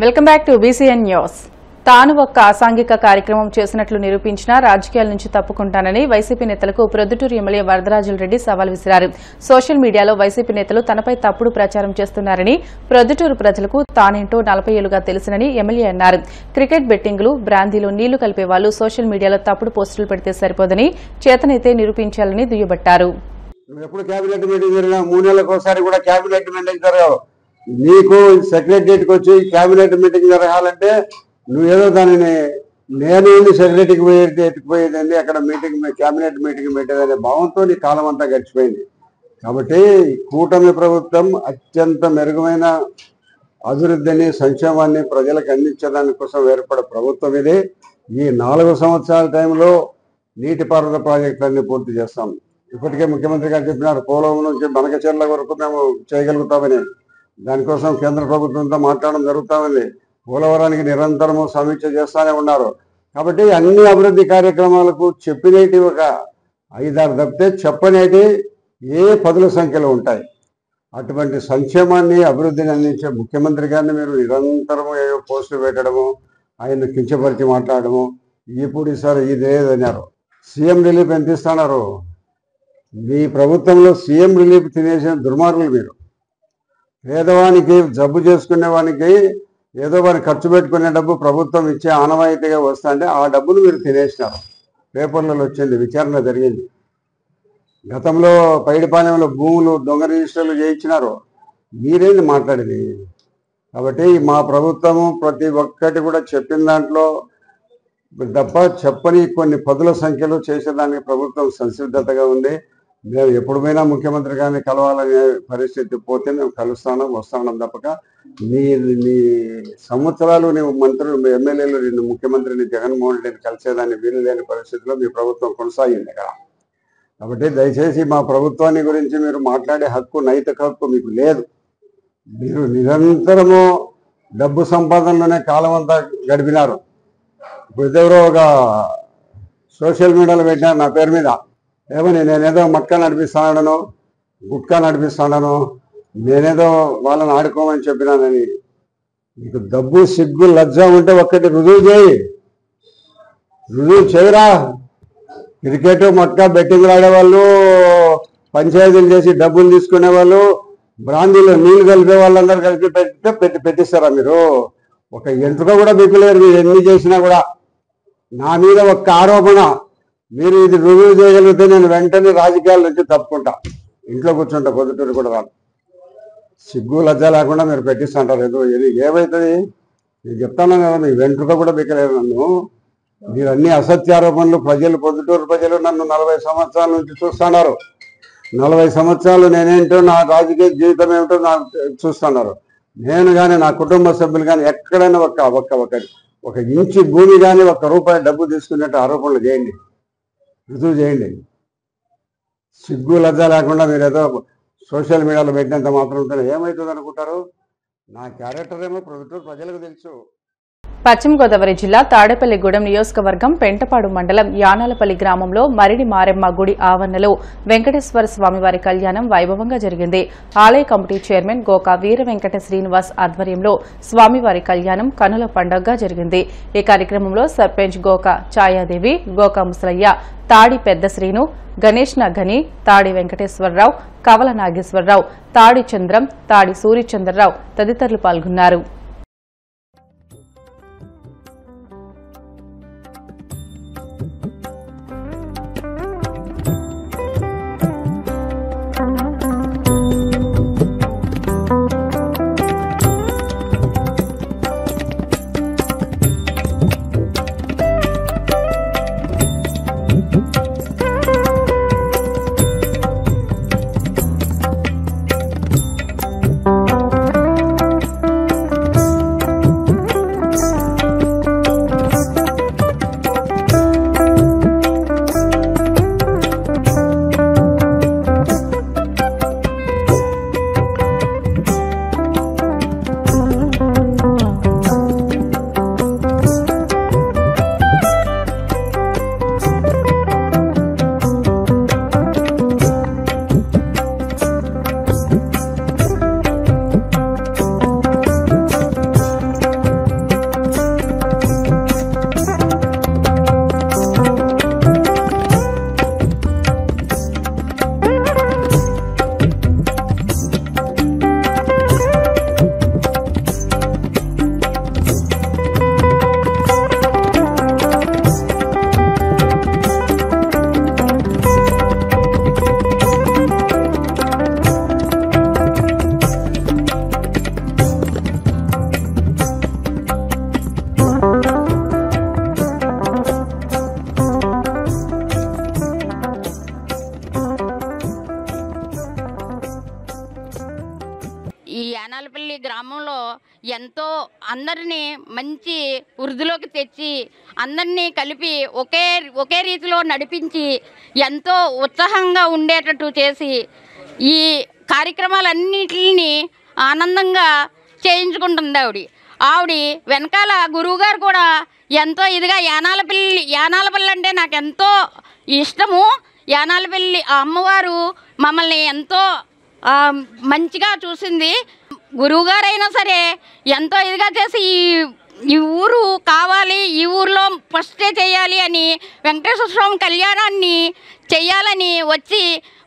Welcome back to BCN news. తాను ఒక్క అసాంఘిక కార్యక్రమం చేసినట్లు నిరూపించినా రాజకీయాల నుంచి తప్పుకుంటానని వైసీపీ నేతలకు ప్రొద్దుటూరు ఎమ్మెల్యే వరదరాజుల రెడ్డి సవాల్ విసిరారు. సోషల్ మీడియాలో వైసీపీ నేతలు తనపై తప్పుడు ప్రచారం చేస్తున్నారని, ప్రొద్దుటూరు ప్రజలకు తానేంటో 40 ఏళ్లుగా తెలుసునని ఎమ్మెల్యే అన్నారు. క్రికెట్ బెట్టింగ్లు, బ్రాందీలో నీళ్లు కలిపే వాళ్లు సోషల్ మీడియాలో తప్పుడు పోస్టులు పెడితే సరిపోదని, చేతనైతే నిరూపించాలని దుయ్యబట్టారు. నీకు సెక్రటరీకి వచ్చి కేబినెట్ మీటింగ్ జరగాలంటే నువ్వేదో దానిని నేను సెక్రటరీకి ఎత్తుకుపోయేదండి, అక్కడ కేబినెట్ మీటింగ్ పెట్టేదనే భావంతో నీ కాలం అంతా గడిచిపోయింది. కాబట్టి కూటమి ప్రభుత్వం అత్యంత మెరుగైన అభివృద్ధిని, సంక్షేమాన్ని ప్రజలకు అందించడానికి కోసం ఏర్పడే ప్రభుత్వం ఇది. ఈ 4 సంవత్సరాల టైంలో నీటిపారుదల ప్రాజెక్టులన్నీ పూర్తి చేస్తాం. ఇప్పటికే ముఖ్యమంత్రి గారు చెప్పినారు, పోలవరం నుంచి బనకచెర్ల వరకు మేము చేయగలుగుతామని. దానికోసం కేంద్ర ప్రభుత్వంతో మాట్లాడడం జరుగుతామని, పోలవరానికి నిరంతరము సమీక్ష చేస్తూనే ఉన్నారు. కాబట్టి అన్ని అభివృద్ధి కార్యక్రమాలకు చెప్పినేటి ఒక 5-6 తప్పితే చెప్పనేటి పదుల సంఖ్యలో ఉంటాయి. అటువంటి సంక్షేమాన్ని, అభివృద్ధిని అందించే ముఖ్యమంత్రి గారిని మీరు నిరంతరము ఏవో పోస్టులు పెట్టడము, ఆయన కించపరిచి మాట్లాడము, ఇప్పుడు ఈసారి ఇదేదన్నారు. సీఎం రిలీఫ్ ఎంత ఇస్తున్నారు? మీ ప్రభుత్వంలో సీఎం రిలీఫ్ తినేసిన దుర్మార్గులు మీరు. పేదవానికి, జబ్బు చేసుకునే వానికి ఏదో వారిని ఖర్చు పెట్టుకునే డబ్బు ప్రభుత్వం ఇచ్చే ఆనవాయితీగా వస్తుంటే ఆ డబ్బును మీరు తినేసినారు. పేపర్లలో వచ్చింది, విచారణ జరిగింది. గతంలో పైడిపాలెంలో భూములు దొంగ రిజిస్టర్లు చేయించినారు, మీరేంది మాట్లాడేది? కాబట్టి మా ప్రభుత్వము ప్రతి ఒక్కటి కూడా చెప్పిన దాంట్లో తప్ప చెప్పని కొన్ని పదుల సంఖ్యలో చేసేదానికి ప్రభుత్వం సంసిద్ధతగా ఉంది. మేము ఎప్పుడైనా ముఖ్యమంత్రి గారిని కలవాలనే పరిస్థితి పోతే మేము వస్తాం తప్పక నీ సంవత్సరాలు నీవు మంత్రులు, ఎమ్మెల్యేలు నిన్ను ముఖ్యమంత్రిని జగన్మోహన్ రెడ్డిని కలిసేదాన్ని వీలు లేని పరిస్థితిలో మీ ప్రభుత్వం కొనసాగింది కదా. కాబట్టి దయచేసి మా ప్రభుత్వాన్ని గురించి మీరు మాట్లాడే హక్కు, నైతిక హక్కు మీకు లేదు. మీరు నిరంతరము డబ్బు సంపాదనలోనే కాలం అంతా గడిపినారు. ఇప్పుడు ఎవరో ఒక సోషల్ మీడియాలో పెట్టినారు నా పేరు మీద, ఏమని నేనేదో మట్కా నడిపిస్తాను, గుట్కా నడిపిస్తాను, నేనేదో వాళ్ళని ఆడుకోమని చెప్పినానని. నీకు డబ్బు, సిగ్గు, లజ్జ ఉంటే ఒక్కటి రుజువు చేయరా. క్రికెట్, మట్కా, బెట్టింగ్లు ఆడేవాళ్ళు, పంచాయతీలు చేసి డబ్బులు తీసుకునే వాళ్ళు, బ్రాందీలో నీళ్లు కలిపే వాళ్ళందరూ కలిపి పెట్టిస్తారా మీరు? ఒక ఎంట్రుక కూడా బిక్కులేరు మీరు ఎన్ని చేసినా కూడా. నా మీద ఒక్క ఆరోపణ మీరు ఇది రుజువు చేయగలిగితే నేను వెంటనే రాజకీయాల నుంచి తప్పుకుంటా, ఇంట్లో కూర్చుంటా, పొద్దుటూరు కూడా రాను. సిగ్గు లజ్జ లేకుండా మీరు పెట్టిస్తుంటారు. ఇది ఏమవుతుంది నేను చెప్తాను కదా, మీ వెంట్రుక కూడా బిక్కలేదు నన్ను. మీరు అన్ని అసత్యారోపణలు, పొద్దుటూరు ప్రజలు నన్ను 40 సంవత్సరాల నుంచి చూస్తున్నారు. 40 సంవత్సరాలు నేనేంటో, నా రాజకీయ జీవితం ఏమిటో నాకు చూస్తున్నారు. నేను కానీ, నా కుటుంబ సభ్యులు కానీ ఎక్కడైనా ఒక ఇంచు భూమి కానీ, ₹1 డబ్బు తీసుకునేట్టు ఆరోపణలు చేయండి, రుజువు చేయండి. సిగ్గు లజ్జ లేకుండా మీరు ఏదో సోషల్ మీడియాలో పెట్టినంత మాత్రం ఉంటే ఏమవుతుంది అనుకుంటారు? నా క్యారెక్టర్ ఏమో ప్రజలకు తెలుసు. పశ్చిమ గోదావరి జిల్లా తాడేపల్లిగూడెం నియోజకవర్గం పెంటపాడు మండలం యానాలపల్లి గ్రామంలో మరిడి మారెమ్మ గుడి ఆవరణలో వెంకటేశ్వర స్వామివారి కళ్యాణం వైభవంగా జరిగింది. ఆలయ కమిటీ చైర్మన్ గోకా వీర వెంకట శ్రీనివాస్ ఆధ్వర్యంలో స్వామివారి కళ్యాణం కనుల పండుగగా జరిగింది. ఈ కార్యక్రమంలో సర్పంచ్ గోకా ఛాయాదేవి, గోకా ముసలయ్య, తాడి పెద్ద శ్రీను, గణేష్ నగని, తాడి వెంకటేశ్వరరావు, కవల నాగేశ్వరరావు, తాడి చంద్రం, తాడి సూర్యచంద్రరావు తదితరులు పాల్గొన్నారు. ఎంతో అందరినీ మంచి వృద్ధిలోకి తెచ్చి అందరినీ కలిపి ఒకే రీతిలో నడిపించి ఎంతో ఉత్సాహంగా ఉండేటట్టు చేసి ఈ కార్యక్రమాలన్నిటిని ఆనందంగా చేయించుకుంటుంది ఆవిడ వెనకాల గురువుగారు కూడా ఎంతో ఇదిగా యానాలపల్లి అంటే నాకు ఎంతో ఇష్టము. యానాలపల్లి అమ్మవారు మమ్మల్ని ఎంతో మంచిగా చూసింది. గురువుగారైనా సరే ఎంతో ఇదిగా చేసి ఈ ఊరు కావాలి, ఈ ఊరిలో ఫస్టే చేయాలి అని వెంకటేశ్వర స్వామి కళ్యాణాన్ని చెయ్యాలని వచ్చి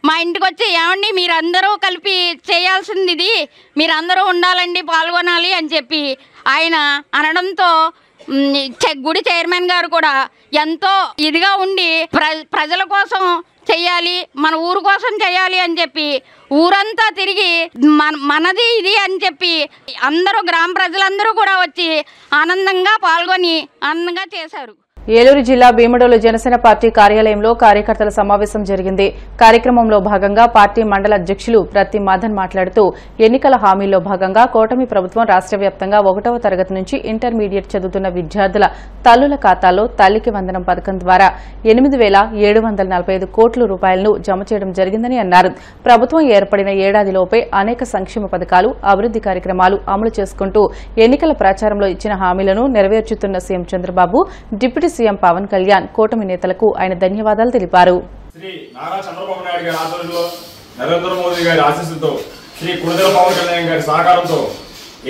మా ఇంటికి వచ్చి ఏమండి మీరందరూ కలిపి చేయాల్సింది ఇది, మీరందరూ ఉండాలండి, పాల్గొనాలి అని చెప్పి ఆయన అనడంతో గుడి చైర్మన్ గారు కూడా ఎంతో ఇదిగా ఉండి ప్రజల కోసం చెయ్యాలి, మన ఊరు కోసం చేయాలి అని చెప్పి ఊరంతా తిరిగి మనది ఇది అని చెప్పి అందరూ గ్రామ ప్రజలందరూ కూడా వచ్చి ఆనందంగా పాల్గొని ఆనందంగా చేశారు. ఏలూరు జిల్లా భీమడోలు జనసేన పార్టీ కార్యాలయంలో కార్యకర్తల సమావేశం జరిగింది. కార్యక్రమంలో భాగంగా పార్టీ మండల అధ్యక్షులు ప్రతి మదన్ మాట్లాడుతూ ఎన్నికల హామీల్లో భాగంగా కూటమి ప్రభుత్వం రాష్ట్ర వ్యాప్తంగా 1వ తరగతి నుంచి ఇంటర్మీడియట్ చదువుతున్న విద్యార్థుల తల్లుల ఖాతాల్లో తల్లికి వందనం పథకం ద్వారా 8,745 కోట్ల రూపాయలను జమ చేయడం జరిగిందని అన్నారు. ప్రభుత్వం ఏర్పడిన ఏడాదిలోపే అనేక సంక్షేమ పథకాలు, అభివృద్ది కార్యక్రమాలు అమలు చేసుకుంటూ ఎన్నికల ప్రచారంలో ఇచ్చిన హామీలను నెరవేర్చుతున్న CM Chandrababu, deputy CM Pawan Kalyan కూటమి నేతలకు ఆయన ధన్యవాదాలు తెలిపారు. శ్రీ నారా చంద్రబాబు నాయుడు గారి ఆధ్వర్యంలో, నరేంద్ర మోదీ గారి ఆశీస్సులతో, శ్రీ కుడిదెల పవన్ కళ్యాణ్ గారి సహకారంతో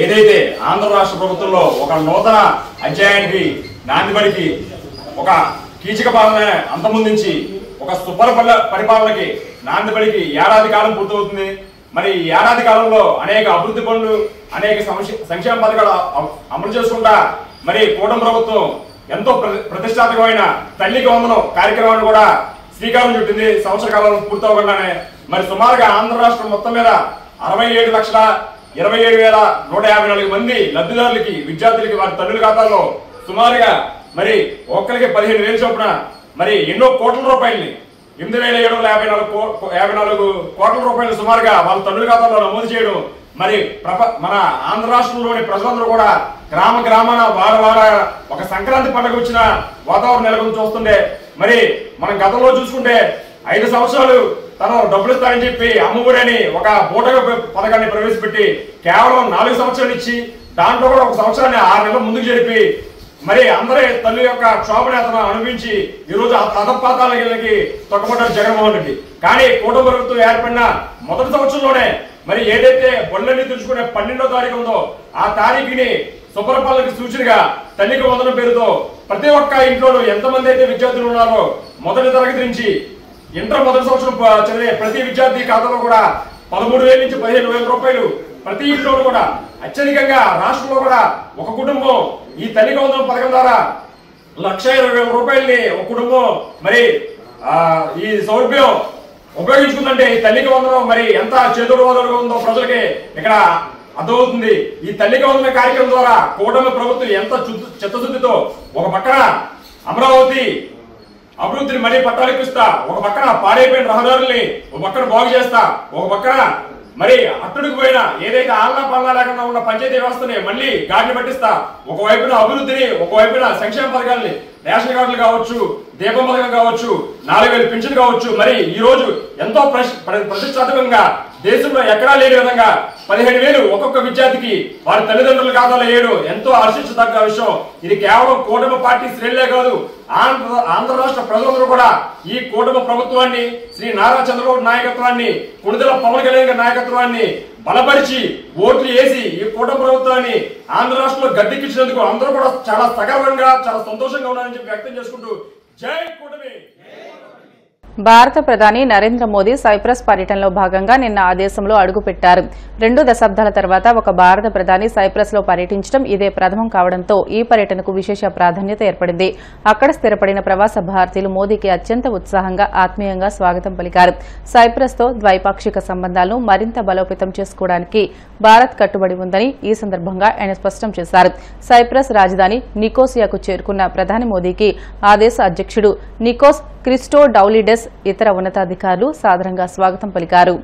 ఏదైతే ఆంధ్ర రాష్ట్ర ప్రభుత్వంలో ఒక నూతన అధ్యాయానికి నాంది పలికి ఒక కీచక పాలన అంతమొందించి ఒక సుపర పరిపాలనకి నాంది పలికి ఏడాది కాలం పూర్తవుతుంది. మరి ఈ ఏడాది కాలంలో అనేక అభివృద్ధి పనులు, అనేక సంక్షేమ పథకాలు అమలు చేసుకుంటా మరి కూటమి ప్రభుత్వం ఎంతో ప్రతిష్టాత్మకమైన తల్లికి వందనం కార్యక్రమాన్ని కూడా శ్రీకారం చుట్టింది. సంవత్సర కాలంలో పూర్తవకుండానే మరి సుమారుగా ఆంధ్ర రాష్ట్రం మొత్తం మీద 67,27,154 మంది లబ్ధిదారులకి, విద్యార్థులకి వారి తల్లుల ఖాతాల్లో సుమారుగా మరి ఒక్కరికి 15,000 చొప్పున మరి ఎన్నో కోట్ల రూపాయలని 8,754 కోట్ల రూపాయలు సుమారుగా వాళ్ళ తల్లుల ఖాతాల్లో నమోదు చేయడం మరి మన ఆంధ్ర రాష్ట్రంలోని ప్రజలందరూ కూడా గ్రామ గ్రామాన వార ఒక సంక్రాంతి పండుగ వచ్చిన వాతావరణం నెలకొని చూస్తుండే మరి మనం గతంలో చూసుకుంటే 5 సంవత్సరాలు తను డబ్బులు ఇస్తారని చెప్పి అమ్మఒడి అని ఒక బోటగ పథకాన్ని ప్రవేశపెట్టి కేవలం 4 సంవత్సరాలు ఇచ్చి దాంట్లో కూడా ఒక సంవత్సరాన్ని 6 నెలలు ముందుకు జరిపి మరి అందరి తల్లి యొక్క క్షోభనేతను అనుభవించి ఈరోజు ఆ పదపాతాలకి తొక్కబడ్డారు జగన్మోహన్ రెడ్డి. కానీ కూటమి ప్రభుత్వం ఏర్పడిన మొదటి సంవత్సరంలోనే మరి ఏదైతే బొళ్ళని తుడుచుకునే 12వ తారీఖు ఉందో ఆ తారీఖుని సుపరిపాలనకి సూచనగా తల్లికి వందనం పేరుతో ప్రతి ఒక్క ఇంట్లోనూ ఎంతమంది అయితే విద్యార్థులు ఉన్నారో మొదటి తరగతి నుంచి ఇంటర్ మొదటి సంవత్సరం చదివే ప్రతి విద్యార్థి ఖాతాలో కూడా 13,000 నుంచి 15,000 రూపాయలు ప్రతి ఇంట్లోనూ కూడా అత్యధికంగా రాష్ట్రంలో కూడా ఒక కుటుంబం ఈ తల్లికి వందనం పథకం ద్వారా 1,20,000 రూపాయలని ఒక కుటుంబం మరి ఈ సౌలభ్యం ఉపయోగించుకుందంటే ఈ తల్లికి వందనం మరి ఎంత చేదుడుగా ఉందో ప్రజలకి ఇక్కడ అర్థమవుతుంది. ఈ తల్లికి వందనం కార్యక్రమం ద్వారా కూటమి ప్రభుత్వం ఎంత చిత్తశుద్ధితో ఒక పక్కన అమరావతి అభివృద్ధిని మళ్ళీ పట్టాలెక్కిస్తా, ఒక పక్కన పాడైపోయిన రహదారుల్ని ఒక పక్కన బాగు చేస్తా, ఒక పక్కన మరి అట్టుడికి పోయిన ఏదైతే ఆలనా పాలన లేకుండా ఉన్న పంచాయతీ వ్యవస్థని మళ్ళీ గాడిని పట్టిస్తా, ఒకవైపున అభివృద్ధిని, ఒకవైపున సంక్షేమ పథకాలని, రేషన్ కార్డులు కావచ్చు, దీపం పథకం కావచ్చు, 4,000 పింఛన్ కావచ్చు. మరి ఈ రోజు ఎంతో ప్రతిష్టాత్మకంగా దేశంలో ఎక్కడా లేని విధంగా 15,000 ఒక్కొక్క విద్యార్థికి వారి తల్లిదండ్రుల ఖాతాలో వేయడం ఎంతో హర్షించదగ్గ విషయం. ఇది కేవలం కూటమి పార్టీ శ్రేణులే కాదు, ఆంధ్ర రాష్ట్ర ప్రజలందరూ కూడా ఈ కూటమి ప్రభుత్వాన్ని, శ్రీ నారా చంద్రబాబు నాయకత్వాన్ని, కుడిదెల పవన్ కళ్యాణ్ గారి నాయకత్వాన్ని బలపరిచి ఓట్లు వేసి ఈ కూటమి ప్రభుత్వాన్ని ఆంధ్ర రాష్ట్రంలో గద్దెక్కించినందుకు అందరూ కూడా చాలా సగర్వంగా, చాలా సంతోషంగా ఉన్నారని చెప్పి వ్యక్తం చేసుకుంటూ జై కూటమి. భారత ప్రధాని నరేంద్ర మోదీ సైప్రస్ పర్యటనలో భాగంగా నిన్న ఆ దేశంలో అడుగుపెట్టారు. 2 దశాబ్దాల తర్వాత ఒక భారత ప్రధాని సైప్రస్ లో పర్యటించడం ఇదే ప్రథమం కావడంతో ఈ పర్యటనకు విశేష ప్రాధాన్యత ఏర్పడింది. అక్కడ స్థిరపడిన ప్రవాస భారతీయులు మోదీకి అత్యంత ఉత్సాహంగా, ఆత్మీయంగా స్వాగతం పలికారు. సైప్రస్ తో ద్వైపాక్షిక సంబంధాలను మరింత బలోపేతం చేసుకోవడానికి భారత్ కట్టుబడి ఉందని ఈ సందర్భంగా ఆయన స్పష్టం చేశారు. సైప్రస్ రాజధాని నికోసియాకు చేరుకున్న ప్రధాని మోదీకి ఆ దేశ అధ్యక్షుడు నికోస్ క్రిస్టోడౌలిడెస్, ఇతర ఉన్నతాధికారులు సాదరంగా స్వాగతం పలికారు.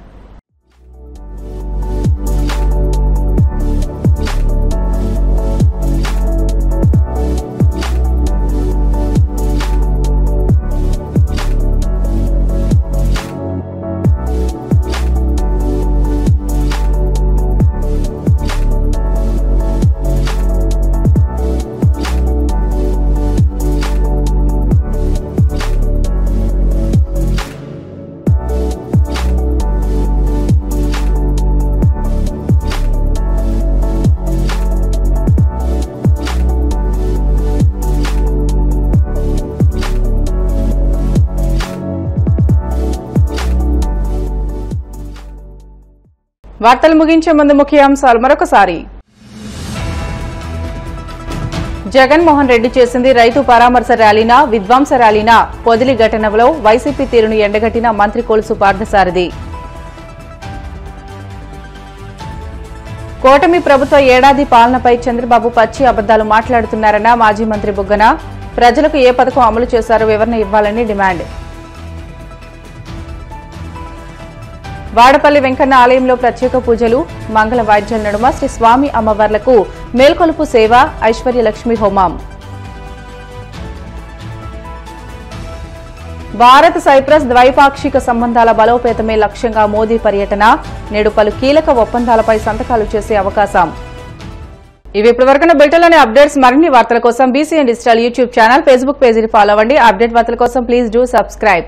వార్తలు ముగించే ముందు ముఖ్యాంశాలు మరొకసారి. జగన్మోహన్ రెడ్డి చేసింది రైతు పరామర్శ ర్యాలీనా, విధ్వంస ర్యాలీనా? పొదిలి ఘటనలో వైసీపీ తీరును ఎండగట్టిన మంత్రి కొలుసు పార్థసారథి. కూటమి ప్రభుత్వ ఏడాది పాలనపై చంద్రబాబు పచ్చి అబద్దాలు మాట్లాడుతున్నారన్న మాజీ మంత్రి బుగ్గన. ప్రజలకు ఏ పథకం అమలు చేశారో వివరణ ఇవ్వాలని డిమాండ్. వాడపల్లి వెంకన్న ఆలయంలో ప్రత్యేక పూజలు, మంగళ వాయిద్యాల నడుమ శ్రీ స్వామి అమ్మవార్లకు మేల్కొలుపు సేవ, ఐశ్వర్యలక్ష్మి హోమం. భారత్ సైప్రస్ ద్వైపాక్షిక సంబంధాల బలోపేతమే లక్ష్యంగా మోదీ పర్యటన. నేడు పలు కీలక ఒప్పందాలపై సంతకాలు చేసే అవకాశం. ఇవి ఇప్పటివరకున్న బులెటిన్లోని అప్డేట్స్. మరిన్ని వార్తల కోసం BCN digital YouTube channel, Facebook పేజీని ఫాలో అవ్వండి. అప్డేట్ వార్తల కోసం ప్లీజ్ డూ సబ్స్క్రైబ్.